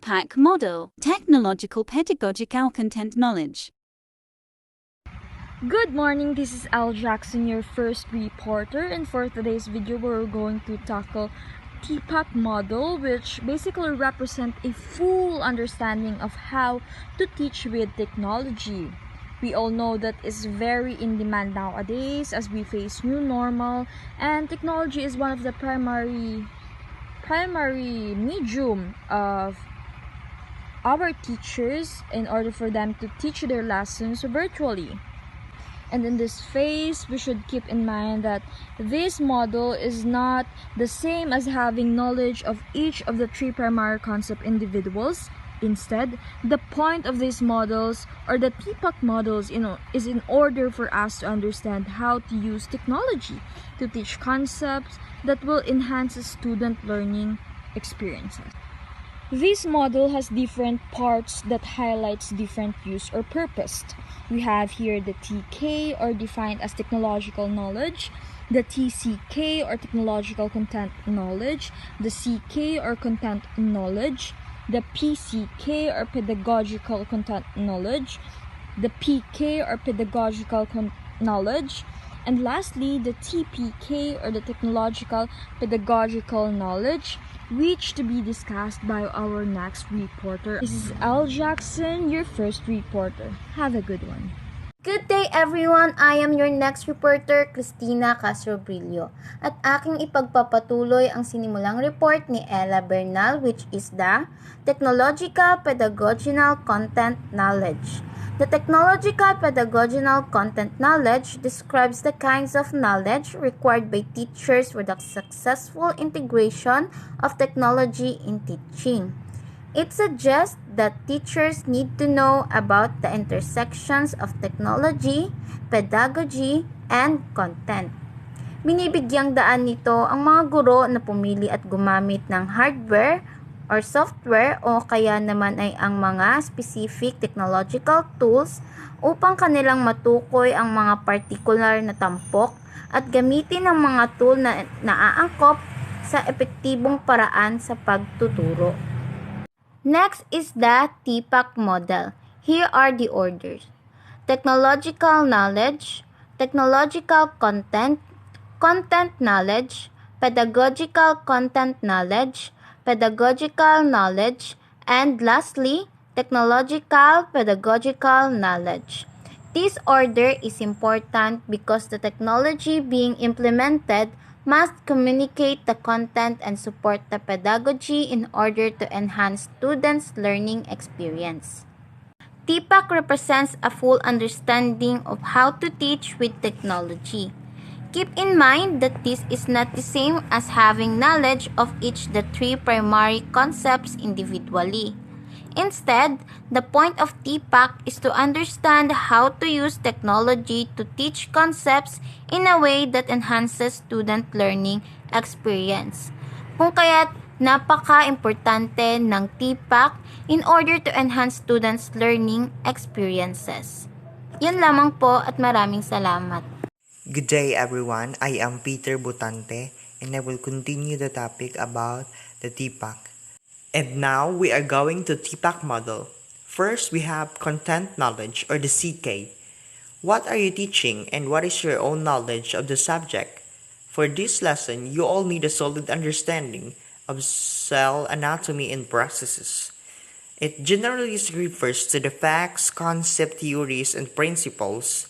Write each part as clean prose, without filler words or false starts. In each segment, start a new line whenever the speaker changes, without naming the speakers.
TPACK model, Technological Pedagogical Content Knowledge.
Good morning, this is Al Jackson, your first reporter, and for today's video we're going to tackle TPACK model, which basically represent a full understanding of how to teach with technology. We all know that it's very in demand nowadays as we face new normal, and technology is one of the primary medium of our teachers in order for them to teach their lessons virtually. And in this phase, we should keep in mind that this model is not the same as having knowledge of each of the three primary concept individuals. Instead, the point of these models, or the TPACK models, is in order for us to understand how to use technology to teach concepts that will enhance the student learning experiences. This model has different parts that highlights different use or purpose. We have here the TK, or defined as technological knowledge, the TCK, or technological content knowledge, the CK, or content knowledge, the PCK, or pedagogical content knowledge, the PK, or pedagogical knowledge, and lastly the TPK, or the technological pedagogical knowledge, which to be discussed by our next reporter. This is Al Jackson, your first reporter. Have a good one.
Good day everyone! I am your next reporter, Cristina Brillo. At aking ipagpapatuloy ang sinimulang report ni Mae Bernal, which is the Technological Pedagogical Content Knowledge. The Technological Pedagogical Content Knowledge describes the kinds of knowledge required by teachers for the successful integration of technology in teaching. It suggests that teachers need to know about the intersections of technology, pedagogy, and content. Binibigyang daan nito ang mga guro na pumili at gumamit ng hardware or software o kaya naman ay ang mga specific technological tools upang kanilang matukoy ang mga particular na tampok at gamitin ang mga tool na naaangkop sa epektibong paraan sa pagtuturo. Next is the TPACK model. Here are the orders: technological knowledge, technological content, content knowledge, pedagogical content knowledge, pedagogical knowledge, and lastly, technological pedagogical knowledge. This order is important because the technology being implemented must communicate the content and support the pedagogy in order to enhance students' learning experience. TPACK represents a full understanding of how to teach with technology. Keep in mind that this is not the same as having knowledge of each the three primary concepts individually. Instead, the point of TPACK is to understand how to use technology to teach concepts in a way that enhances student learning experience. Kung kaya't napaka-importante ng TPACK in order to enhance students' learning experiences. Yan lamang po at maraming salamat.
Good day everyone, I am Peter Botante and I will continue the topic about the TPACK. And now we are going to TPACK model. First, we have content knowledge, or the CK. What are you teaching and what is your own knowledge of the subject? For this lesson, you all need a solid understanding of cell anatomy and processes. It generally refers to the facts, concepts, theories, and principles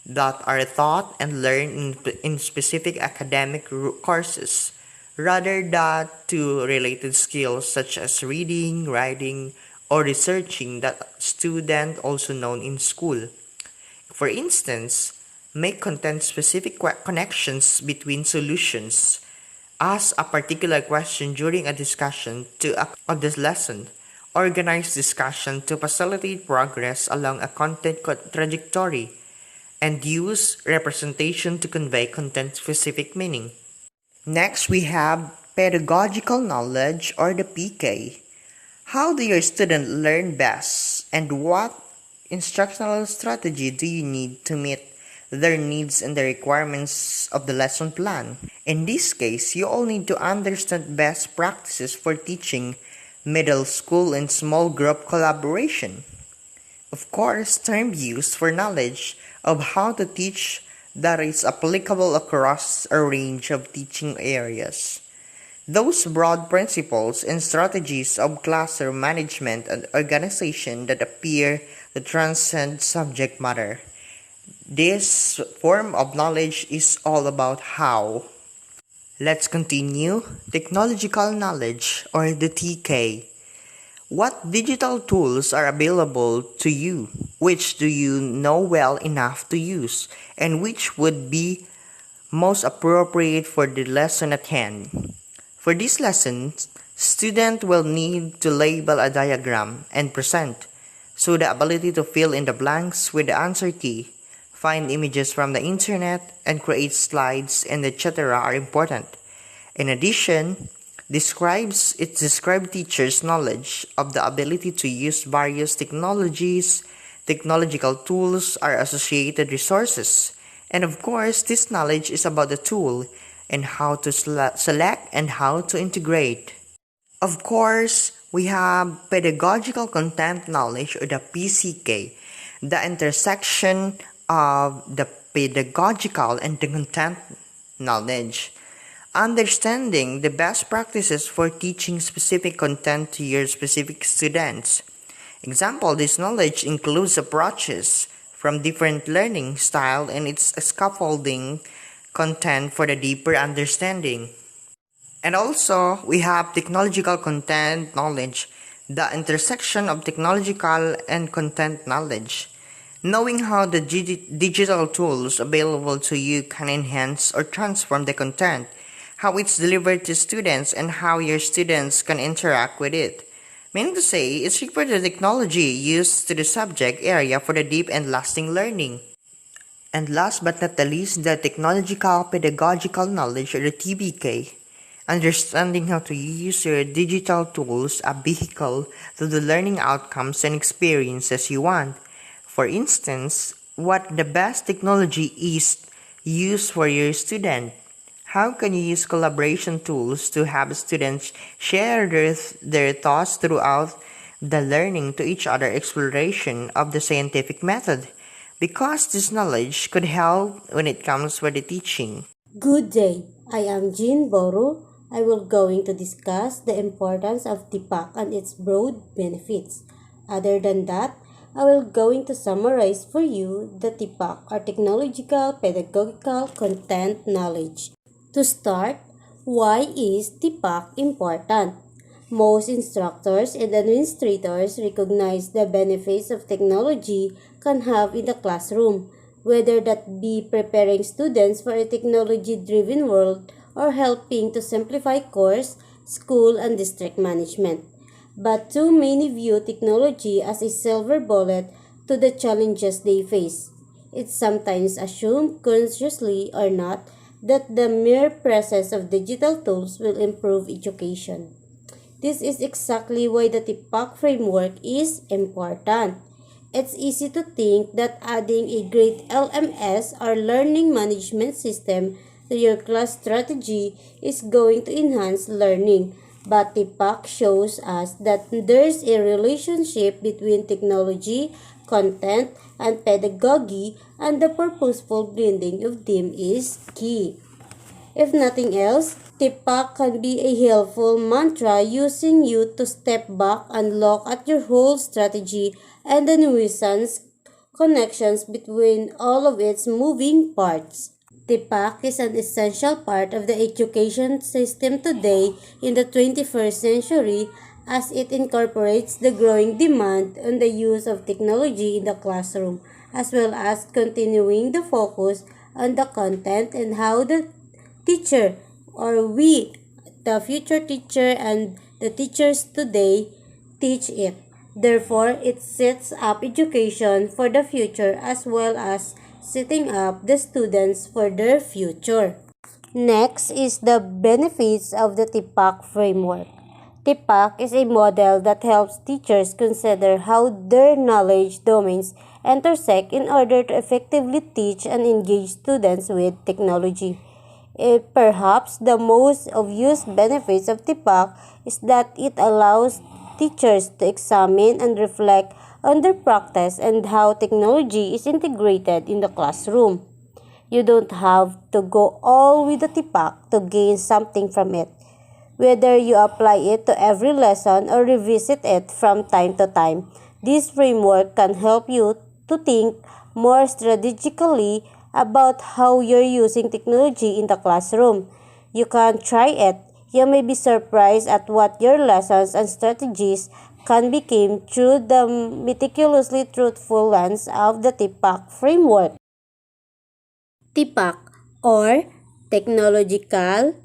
that are taught and learned in specific academic courses, rather than to related skills such as reading, writing, or researching that student also known in school. For instance, make content-specific connections between solutions. Ask a particular question during a discussion of this lesson. Organize discussion to facilitate progress along a content trajectory. And use representation to convey content-specific meaning. Next, we have pedagogical knowledge, or the PK. How do your students learn best, and what instructional strategy do you need to meet their needs and the requirements of the lesson plan? In this case, you all need to understand best practices for teaching middle school, and small group collaboration. Of course, term used for knowledge of how to teach that is applicable across a range of teaching areas. Those broad principles and strategies of classroom management and organization that appear to transcend subject matter. This form of knowledge is all about how. Let's continue. Technological knowledge, or the TK. What digital tools are available to you? Which do you know well enough to use? And which would be most appropriate for the lesson at hand? For this lesson, student will need to label a diagram and present, so the ability to fill in the blanks with the answer key, find images from the internet, and create slides and etc. are important. In addition, describe teachers' knowledge of the ability to use various technologies, technological tools, or associated resources. And of course, this knowledge is about the tool and how to select and how to integrate. Of course, we have pedagogical content knowledge, or the PCK, the intersection of the pedagogical and the content knowledge. Understanding the best practices for teaching specific content to your specific students. Example, this knowledge includes approaches from different learning style and its scaffolding content for the deeper understanding. And also, we have technological content knowledge, the intersection of technological and content knowledge. Knowing how the digital tools available to you can enhance or transform the content, how it's delivered to students, and how your students can interact with it. Meaning to say, it's referred to technology used to the subject area for the deep and lasting learning. And last but not the least, the technological pedagogical knowledge, or the TPK. Understanding how to use your digital tools a vehicle to the learning outcomes and experiences you want. For instance, what the best technology is used for your student. How can you use collaboration tools to have students share their thoughts throughout the learning to each other exploration of the scientific method? Because this knowledge could help when it comes for the teaching.
Good day, I am Jean Borro. I will going to discuss the importance of TPACK and its broad benefits. Other than that, I will going to summarize for you the TPACK, or Technological Pedagogical Content Knowledge. To start, why is TPACK important? Most instructors and administrators recognize the benefits of technology can have in the classroom, whether that be preparing students for a technology-driven world or helping to simplify course, school, and district management. But too many view technology as a silver bullet to the challenges they face. It's sometimes assumed, consciously or not, that the mere presence of digital tools will improve education. This is exactly why the TPACK framework is important. It's easy to think that adding a great LMS, or learning management system, to your class strategy is going to enhance learning. But TPACK shows us that there's a relationship between technology, content, and pedagogy, and the purposeful blending of them is key. If nothing else, TPACK can be a helpful mantra using you to step back and look at your whole strategy and the nuisance connections between all of its moving parts. TPACK is an essential part of the education system today in the 21st century, as it incorporates the growing demand on the use of technology in the classroom, as well as continuing the focus on the content and how the teacher, or we, the future teacher, and the teachers today teach it. Therefore, it sets up education for the future as well as setting up the students for their future. Next is the benefits of the TPACK framework. TPACK is a model that helps teachers consider how their knowledge domains intersect in order to effectively teach and engage students with technology. Perhaps the most obvious benefits of TPACK is that it allows teachers to examine and reflect on their practice and how technology is integrated in the classroom. You don't have to go all with the TPACK to gain something from it. Whether you apply it to every lesson or revisit it from time to time, this framework can help you to think more strategically about how you're using technology in the classroom. You can try it. You may be surprised at what your lessons and strategies can become through the meticulously truthful lens of the TPACK framework. TPACK, or Technological,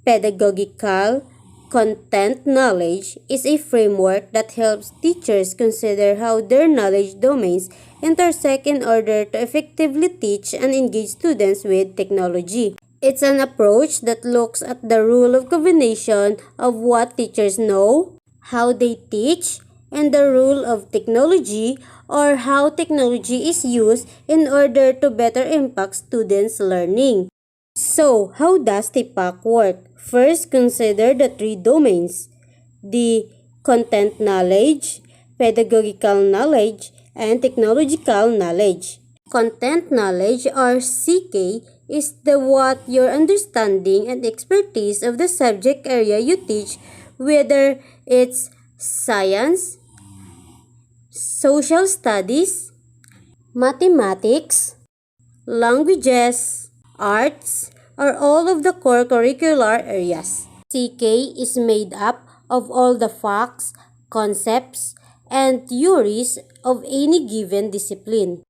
Pedagogical, Content Knowledge, is a framework that helps teachers consider how their knowledge domains intersect in order to effectively teach and engage students with technology. It's an approach that looks at the rule of combination of what teachers know, how they teach, and the role of technology, or how technology is used in order to better impact students' learning. So, how does TPACK work? First, consider the three domains: the content knowledge, pedagogical knowledge, and technological knowledge. Content knowledge, or CK, is the what your understanding and expertise of the subject area you teach, whether it's science, social studies, mathematics, languages, arts, or all of the core curricular areas. CK is made up of all the facts, concepts, and theories of any given discipline.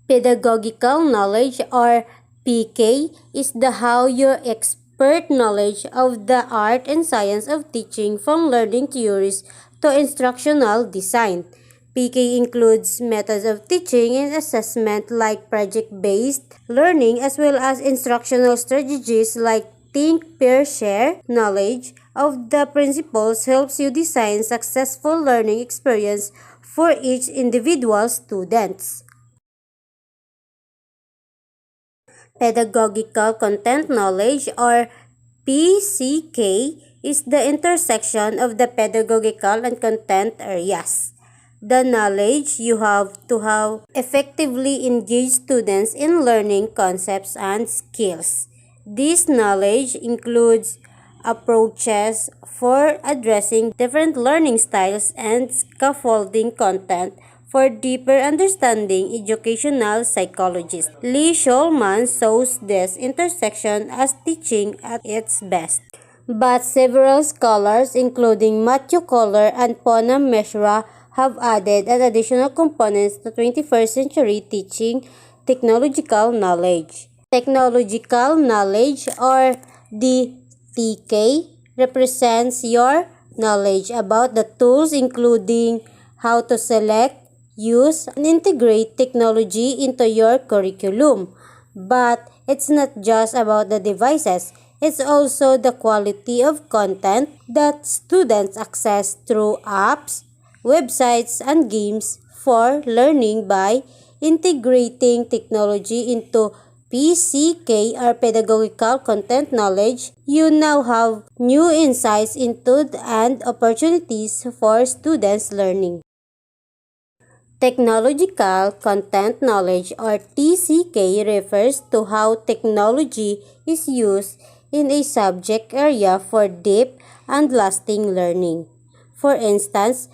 Pedagogical knowledge, or PK, is the how your expert knowledge of the art and science of teaching, from learning theories to instructional design. PK includes methods of teaching and assessment like project-based learning, as well as instructional strategies like think, pair, share. Knowledge of the principles helps you design successful learning experience for each individual students. Pedagogical content knowledge, or PCK, is the intersection of the pedagogical and content areas. The knowledge you have to how effectively engage students in learning concepts and skills. This knowledge includes approaches for addressing different learning styles and scaffolding content for deeper understanding. Educational psychologist Lee Schulman shows this intersection as teaching at its best. But several scholars, including Matthew Kohler and Ponam Mishra, have added an additional components to 21st century teaching: technological knowledge. Technological knowledge, or the TK, represents your knowledge about the tools, including how to select, use, and integrate technology into your curriculum. But it's not just about the devices. It's also the quality of content that students access through apps, websites, and games. For learning by integrating technology into PCK, or pedagogical content knowledge, you now have new insights into and opportunities for students' learning. Technological content knowledge, or TCK, refers to how technology is used in a subject area for deep and lasting learning. For instance,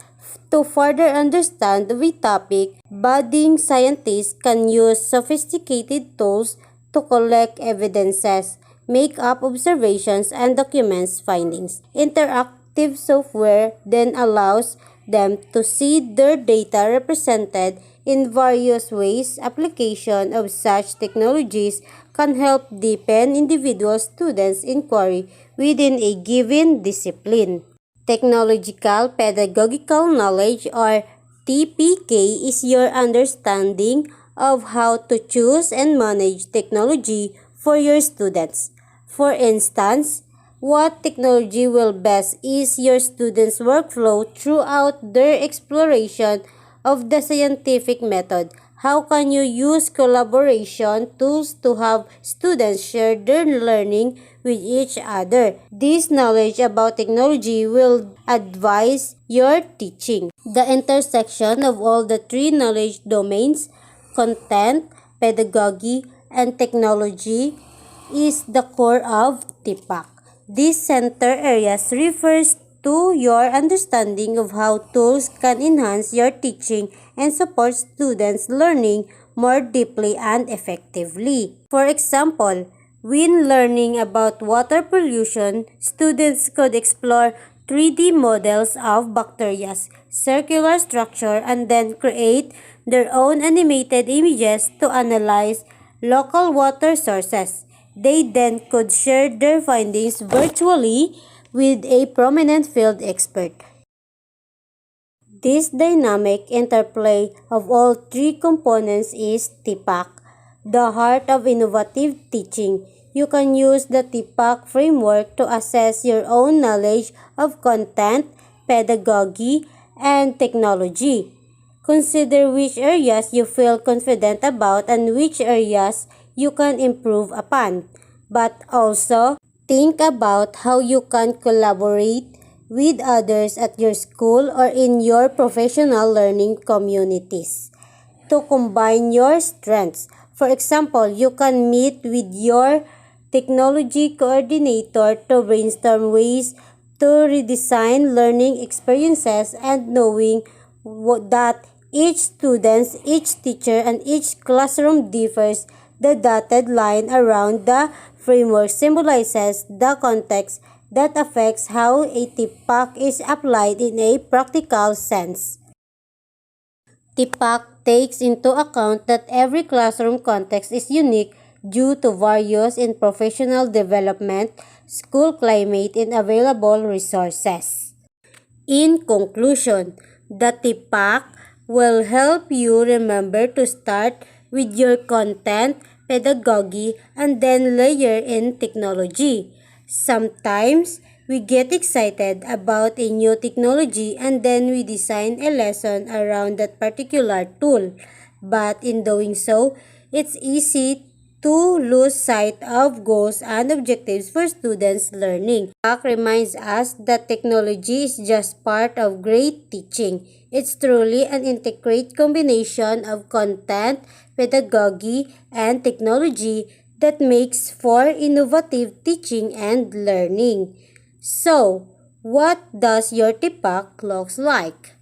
to further understand the topic, budding scientists can use sophisticated tools to collect evidences, make up observations, and document findings. Interactive software then allows them to see their data represented in various ways. Application of such technologies can help deepen individual students' inquiry within a given discipline. Technological pedagogical knowledge, or TPK, is your understanding of how to choose and manage technology for your students. For instance, what technology will best ease your students' workflow throughout their exploration of the scientific method? How can you use collaboration tools to have students share their learning with each other? This knowledge about technology will advise your teaching. The intersection of all the three knowledge domains, content, pedagogy, and technology, is the core of TPACK. These center areas refers to your understanding of how tools can enhance your teaching and support students' learning more deeply and effectively. For example, when learning about water pollution, students could explore 3D models of bacteria's circular structure and then create their own animated images to analyze local water sources. They then could share their findings virtually with a prominent field expert. This dynamic interplay of all three components is TPACK, the heart of innovative teaching. You can use the TPACK framework to assess your own knowledge of content, pedagogy, and technology. Consider which areas you feel confident about and which areas you can improve upon. But also, think about how you can collaborate with others at your school or in your professional learning communities to combine your strengths. For example, you can meet with your technology coordinator to brainstorm ways to redesign learning experiences, and knowing that each student, each teacher, and each classroom differs. The dotted line around the framework symbolizes the context that affects how a TPACK is applied in a practical sense. TPACK takes into account that every classroom context is unique due to various in professional development, school climate, and available resources. In conclusion, the TPACK will help you remember to start with your content, pedagogy, and then layer in technology. Sometimes, we get excited about a new technology and then we design a lesson around that particular tool. But in doing so, it's easy to lose sight of goals and objectives for students' learning. TPACK reminds us that technology is just part of great teaching. It's truly an integrated combination of content, pedagogy, and technology that makes for innovative teaching and learning. So, what does your TPACK looks like?